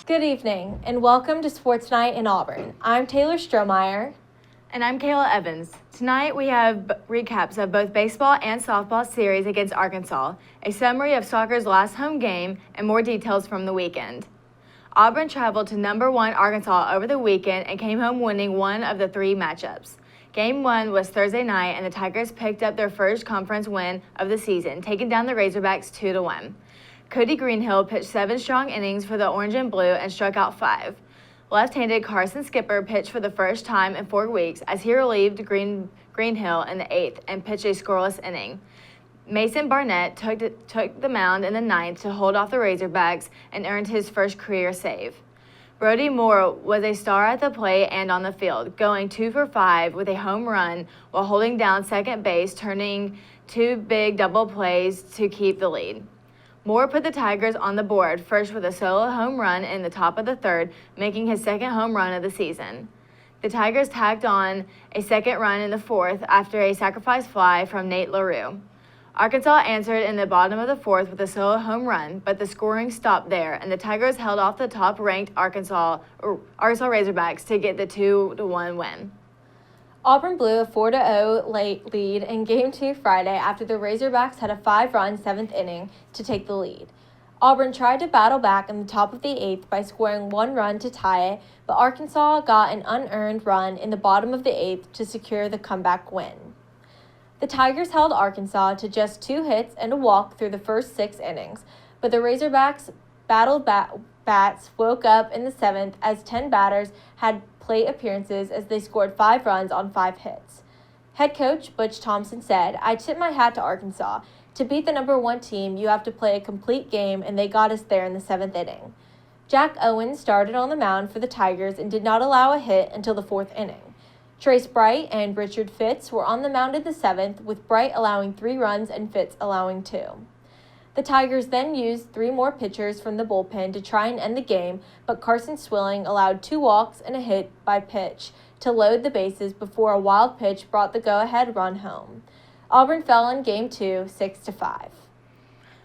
Good evening, and welcome to Sports Night in Auburn. I'm Taylor Strohmeyer. And I'm Kayla Evans. Tonight we have recaps of both baseball and softball series against Arkansas, a summary of soccer's last home game, and more details from the weekend. Auburn traveled to number 1 Arkansas over the weekend and came home winning one of the 3 matchups. Game 1 was Thursday night, and the Tigers picked up their first conference win of the season, taking down the Razorbacks 2-1. Cody Greenhill pitched 7 strong innings for the Orange and Blue and struck out 5. Left-handed Carson Skipper pitched for the first time in 4 weeks as he relieved Greenhill in the 8th and pitched a scoreless inning. Mason Barnett took the mound in the 9th to hold off the Razorbacks and earned his first career save. Brody Moore was a star at the plate and on the field, going 2 for 5 with a home run while holding down second base, turning 2 big double plays to keep the lead. Moore put the Tigers on the board, first with a solo home run in the top of the 3rd, making his second home run of the season. The Tigers tacked on a second run in the 4th after a sacrifice fly from Nate LaRue. Arkansas answered in the bottom of the 4th with a solo home run, but the scoring stopped there, and the Tigers held off the top-ranked Arkansas Razorbacks to get the 2-1 win. Auburn blew a 4-0 lead in Game 2 Friday after the Razorbacks had a 5-run 7th inning to take the lead. Auburn tried to battle back in the top of the 8th by scoring 1 run to tie it, but Arkansas got an unearned run in the bottom of the 8th to secure the comeback win. The Tigers held Arkansas to just 2 hits and a walk through the first 6 innings, but the Razorbacks' battled bats woke up in the 7th as 10 batters had plate appearances as they scored 5 runs on 5 hits. Head coach Butch Thompson said, "I tip my hat to Arkansas. To beat the number 1 team, you have to play a complete game, and they got us there in the 7th inning." Jack Owens started on the mound for the Tigers and did not allow a hit until the 4th inning. Trace Bright and Richard Fitz were on the mound in the 7th, with Bright allowing 3 runs and Fitz allowing 2. The Tigers then used 3 more pitchers from the bullpen to try and end the game, but Carson Swilling allowed 2 walks and a hit by pitch to load the bases before a wild pitch brought the go-ahead run home. Auburn fell in Game 2, 6-5.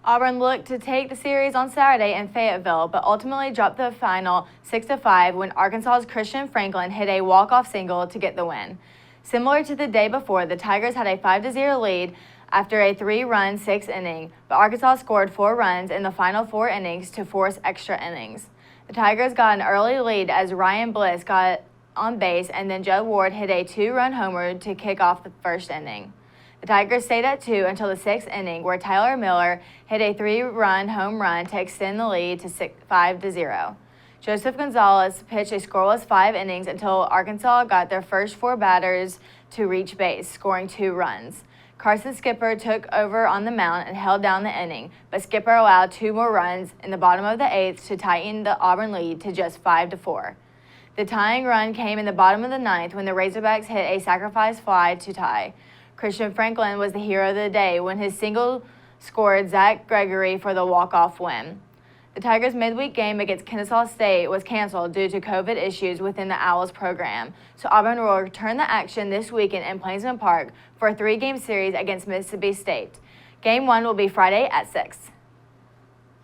Auburn looked to take the series on Saturday in Fayetteville, but ultimately dropped the final 6-5 when Arkansas's Christian Franklin hit a walk-off single to get the win. Similar to the day before, the Tigers had a 5-0 lead after a 3-run 6th inning, but Arkansas scored 4 runs in the final 4 innings to force extra innings. The Tigers got an early lead as Ryan Bliss got on base, and then Judd Ward hit a 2-run homer to kick off the first inning. The Tigers stayed at 2 until the 6th inning, where Tyler Miller hit a 3-run home run to extend the lead to 5-0. Joseph Gonzalez pitched a scoreless 5 innings until Arkansas got their first 4 batters to reach base, scoring 2 runs. Carson Skipper took over on the mound and held down the inning, but Skipper allowed 2 more runs in the bottom of the 8th to tighten the Auburn lead to just 5-4. The tying run came in the bottom of the 9th when the Razorbacks hit a sacrifice fly to tie. Christian Franklin was the hero of the day when his single scored Zach Gregory for the walk-off win. The Tigers' midweek game against Kennesaw State was canceled due to COVID issues within the Owls program, so Auburn will return the action this weekend in Plainsman Park for a 3-game series against Mississippi State. Game 1 will be Friday at 6.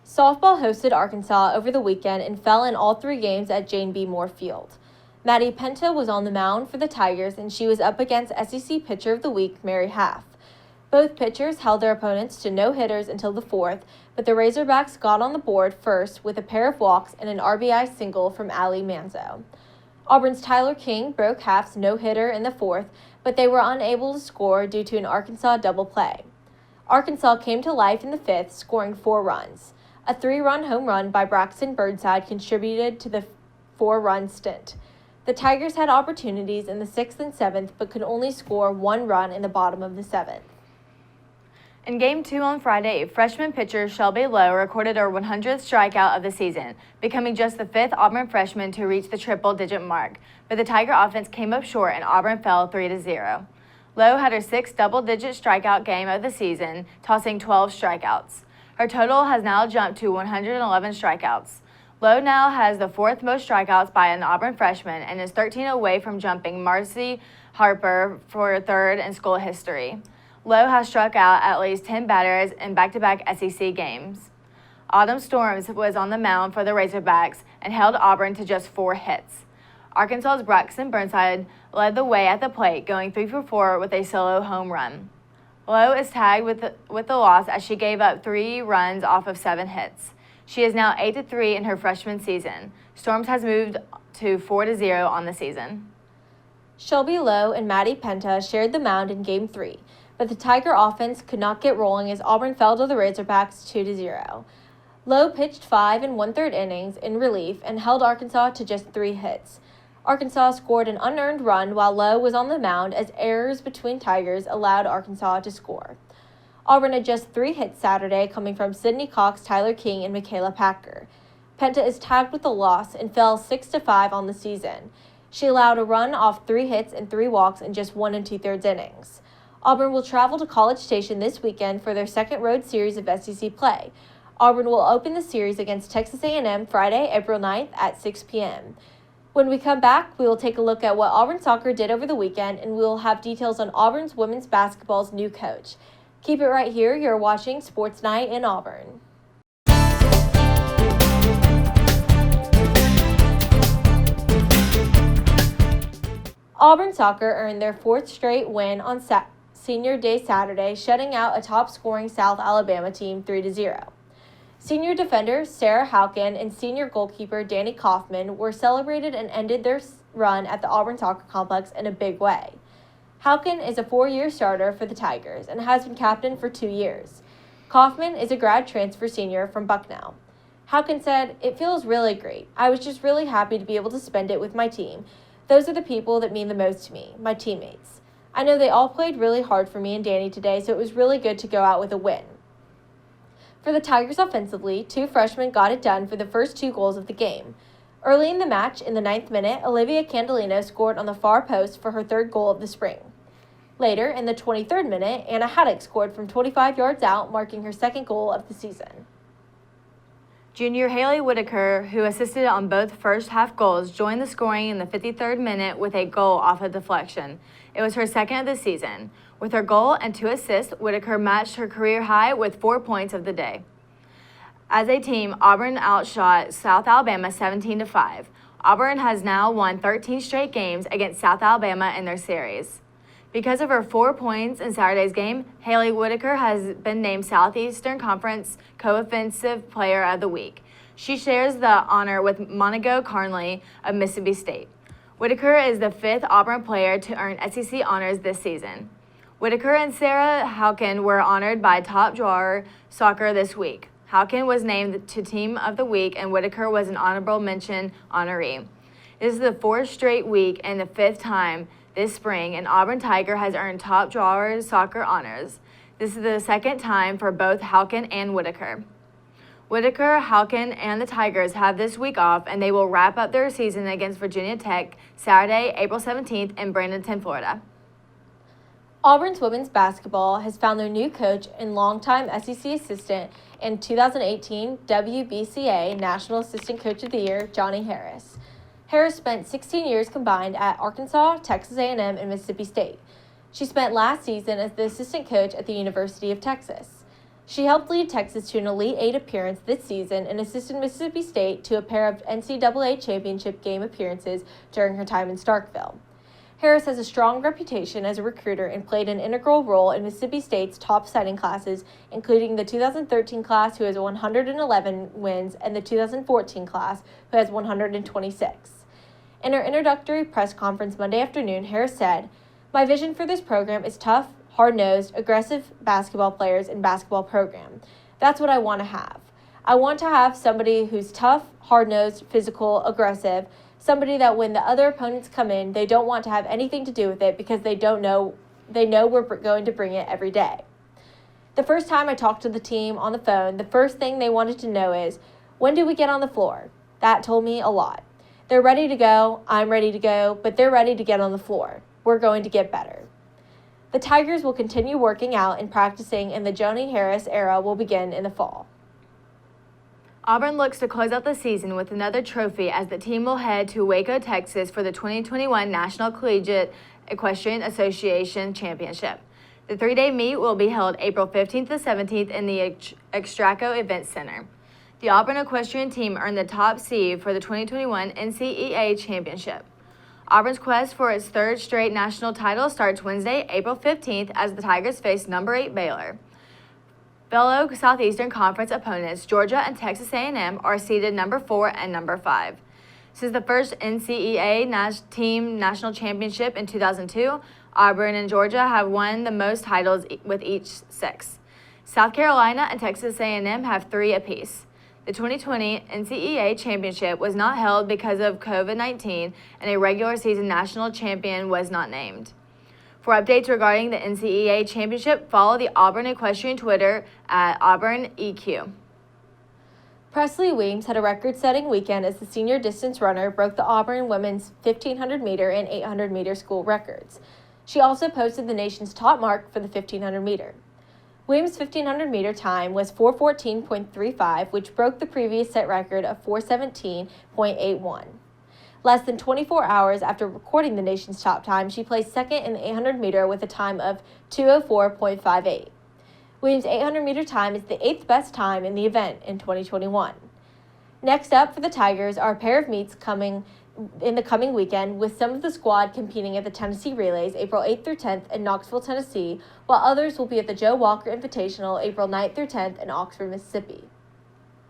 Softball hosted Arkansas over the weekend and fell in all 3 games at Jane B. Moore Field. Maddie Penta was on the mound for the Tigers, and she was up against SEC Pitcher of the Week, Mary Half. Both pitchers held their opponents to no hitters until the 4th, but the Razorbacks got on the board first with a pair of walks and an RBI single from Allie Manzo. Auburn's Tyler King broke Half's no-hitter in the 4th, but they were unable to score due to an Arkansas double play. Arkansas came to life in the 5th, scoring 4 runs. A 3-run home run by Braxton Burnside contributed to the 4-run stint. The Tigers had opportunities in the 6th and 7th, but could only score 1 run in the bottom of the 7th. In Game 2 on Friday, freshman pitcher Shelby Lowe recorded her 100th strikeout of the season, becoming just the 5th Auburn freshman to reach the triple-digit mark, but the Tiger offense came up short and Auburn fell 3-0. Lowe had her 6th double-digit strikeout game of the season, tossing 12 strikeouts. Her total has now jumped to 111 strikeouts. Lowe now has the 4th most strikeouts by an Auburn freshman and is 13 away from jumping Marcy Harper for 3rd in school history. Lowe has struck out at least 10 batters in back-to-back SEC games. Autumn Storms was on the mound for the Razorbacks and held Auburn to just 4 hits. Arkansas's Braxton Burnside led the way at the plate, going 3 for 4 with a solo home run. Lowe is tagged with the loss as she gave up 3 runs off of 7 hits. She is now 8-3 in her freshman season. Storms has moved to 4-0 on the season. Shelby Lowe and Maddie Penta shared the mound in Game 3, but the Tiger offense could not get rolling as Auburn fell to the Razorbacks 2-0. Lowe pitched 5 1/3 innings in relief and held Arkansas to just 3 hits. Arkansas scored an unearned run while Lowe was on the mound as errors between Tigers allowed Arkansas to score. Auburn had just 3 hits Saturday, coming from Sydney Cox, Tyler King, and Michaela Packer. Penta is tagged with a loss and fell 6-5 on the season. She allowed a run off 3 hits and 3 walks in just 1 2/3 innings. Auburn will travel to College Station this weekend for their second road series of SEC play. Auburn will open the series against Texas A&M Friday, April 9th at 6 p.m. When we come back, we will take a look at what Auburn soccer did over the weekend, and we will have details on Auburn's women's basketball's new coach. Keep it right here. You're watching Sports Night in Auburn. Auburn soccer earned their 4th straight win on Senior Day Saturday, shutting out a top-scoring South Alabama team 3-0. Senior defender Sarah Halkin and senior goalkeeper Danny Kaufman were celebrated and ended their run at the Auburn Soccer Complex in a big way. Halkin is a 4-year starter for the Tigers and has been captain for 2 years. Kaufman is a grad transfer senior from Bucknell. Halkin said, "It feels really great. I was just really happy to be able to spend it with my team. Those are the people that mean the most to me, my teammates. I know they all played really hard for me and Danny today, so it was really good to go out with a win." For the Tigers offensively, 2 freshmen got it done for the first 2 goals of the game. Early in the match, in the 9th minute, Olivia Candolino scored on the far post for her 3rd goal of the spring. Later, in the 23rd minute, Anna Haddock scored from 25 yards out, marking her 2nd goal of the season. Junior Haley Whittaker, who assisted on both first-half goals, joined the scoring in the 53rd minute with a goal off a deflection. It was her 2nd of the season. With her goal and 2 assists, Whittaker matched her career high with 4 points of the day. As a team, Auburn outshot South Alabama 17-5. Auburn has now won 13 straight games against South Alabama in their series. Because of her 4 points in Saturday's game, Haley Whittaker has been named Southeastern Conference Co-Offensive Player of the Week. She shares the honor with Monago Carnley of Mississippi State. Whittaker is the 5th Auburn player to earn SEC honors this season. Whittaker and Sarah Halkin were honored by Top Drawer Soccer this week. Halkin was named to Team of the Week, and Whittaker was an honorable mention honoree. This is the 4th straight week and the 5th time this spring an Auburn Tiger has earned Top Drawer Soccer honors. This is the 2nd time for both Halkin and Whittaker. Whittaker, Halkin, and the Tigers have this week off, and they will wrap up their season against Virginia Tech Saturday, April 17th in Bradenton, Florida. Auburn's women's basketball has found their new coach and longtime SEC assistant and 2018 WBCA National Assistant Coach of the Year, Johnny Harris. Harris spent 16 years combined at Arkansas, Texas A&M, and Mississippi State. She spent last season as the assistant coach at the University of Texas. She helped lead Texas to an Elite 8 appearance this season and assisted Mississippi State to a pair of NCAA championship game appearances during her time in Starkville. Harris has a strong reputation as a recruiter and played an integral role in Mississippi State's top signing classes, including the 2013 class, who has 111 wins, and the 2014 class, who has 126. In her introductory press conference Monday afternoon, Harris said, "My vision for this program is tough, hard-nosed, aggressive basketball players and basketball program. That's what I want to have. I want to have somebody who's tough, hard-nosed, physical, aggressive, somebody that when the other opponents come in, they don't want to have anything to do with it because they know we're going to bring it every day." The first time I talked to the team on the phone, the first thing they wanted to know is, when do we get on the floor? That told me a lot. They're ready to go, I'm ready to go, but they're ready to get on the floor. We're going to get better. The Tigers will continue working out and practicing, and the Johnny Harris era will begin in the fall. Auburn looks to close out the season with another trophy as the team will head to Waco, Texas for the 2021 National Collegiate Equestrian Association Championship. The 3-day meet will be held April 15th to 17th in the Extraco Event Center. The Auburn equestrian team earned the top seed for the 2021 NCEA Championship. Auburn's quest for its third straight national title starts Wednesday, April 15th, as the Tigers face number 8 Baylor. Fellow Southeastern Conference opponents Georgia and Texas A&M are seeded number 4 and number 5. Since the first NCEA team national championship in 2002, Auburn and Georgia have won the most titles with each 6. South Carolina and Texas A&M have 3 apiece. The 2020 NCEA Championship was not held because of COVID-19, and a regular season national champion was not named. For updates regarding the NCEA Championship, follow the Auburn Equestrian Twitter at AuburnEQ. Presley Weems had a record-setting weekend as the senior distance runner broke the Auburn women's 1,500-meter and 800-meter school records. She also posted the nation's top mark for the 1,500-meter. Weems' 1,500-meter time was 4:14.35, which broke the previous set record of 4:17.81. Less than 24 hours after recording the nation's top time, she placed second in the 800-meter with a time of 2:04.58. Weems' 800-meter time is the 8th best time in the event in 2021. Next up for the Tigers are a pair of meets coming in the coming weekend, with some of the squad competing at the Tennessee Relays April 8th through 10th in Knoxville, Tennessee, while others will be at the Joe Walker Invitational April 9th through 10th in Oxford, Mississippi.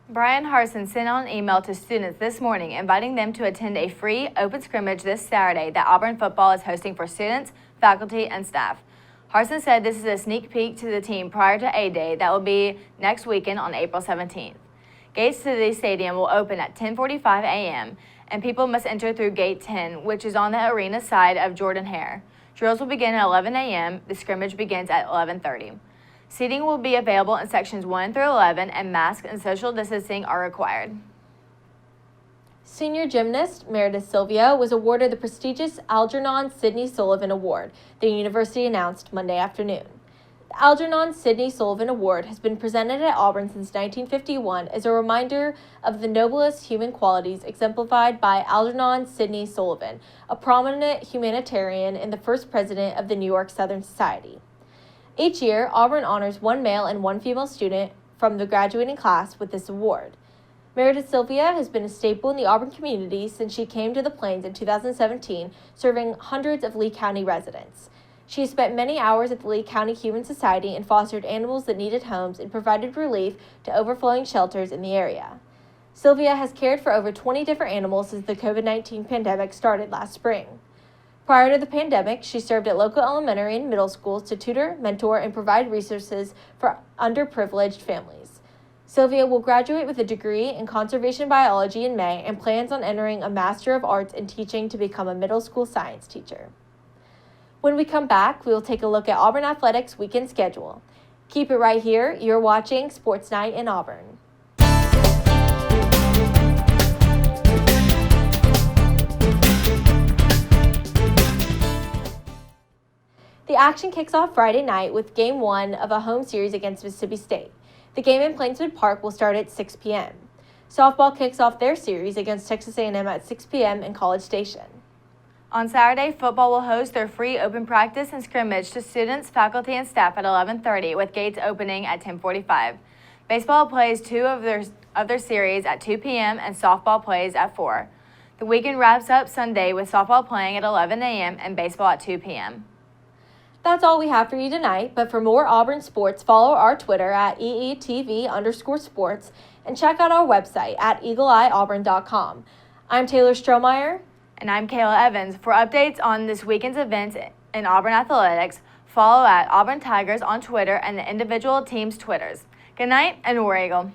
Brian Harson sent out an email to students this morning inviting them to attend a free open scrimmage this Saturday that Auburn football is hosting for students, faculty, and staff. Harson said this is a sneak peek to the team prior to A-Day that will be next weekend on April 17th. Gates to the stadium will open at 10:45 a.m., and people must enter through Gate 10, which is on the arena side of Jordan Hare. Drills will begin at 11 a.m. The scrimmage begins at 11:30. Seating will be available in sections 1 through 11, and masks and social distancing are required. Senior gymnast Meredith Sylvia was awarded the prestigious Algernon Sidney Sullivan Award, the university announced Monday afternoon. The Algernon Sidney Sullivan Award has been presented at Auburn since 1951 as a reminder of the noblest human qualities exemplified by Algernon Sidney Sullivan, a prominent humanitarian and the first president of the New York Southern Society. Each year, Auburn honors one male and one female student from the graduating class with this award. Meredith Sylvia has been a staple in the Auburn community since she came to the Plains in 2017, serving hundreds of Lee County residents. She has spent many hours at the Lee County Humane Society and fostered animals that needed homes and provided relief to overflowing shelters in the area. Sylvia has cared for over 20 different animals since the COVID-19 pandemic started last spring. Prior to the pandemic, she served at local elementary and middle schools to tutor, mentor, and provide resources for underprivileged families. Sylvia will graduate with a degree in conservation biology in May and plans on entering a Master of Arts in Teaching to become a middle school science teacher. When we come back, we will take a look at Auburn Athletics' weekend schedule. Keep it right here. You're watching Sports Night in Auburn. The action kicks off Friday night with Game 1 of a home series against Mississippi State. The game in Plainswood Park will start at 6 p.m. Softball kicks off their series against Texas A&M at 6 p.m. in College Station. On Saturday, football will host their free open practice and scrimmage to students, faculty, and staff at 11:30, with gates opening at 10:45. Baseball plays 2 of their series at 2 p.m. and softball plays at 4. The weekend wraps up Sunday with softball playing at 11 a.m. and baseball at 2 p.m. That's all we have for you tonight, but for more Auburn sports, follow our Twitter at EETV_sports and check out our website at eagleeyeauburn.com. I'm Taylor Strohmeyer. And I'm Kayla Evans. For updates on this weekend's events in Auburn Athletics, follow at Auburn Tigers on Twitter and the individual teams' Twitters. Good night and War Eagle.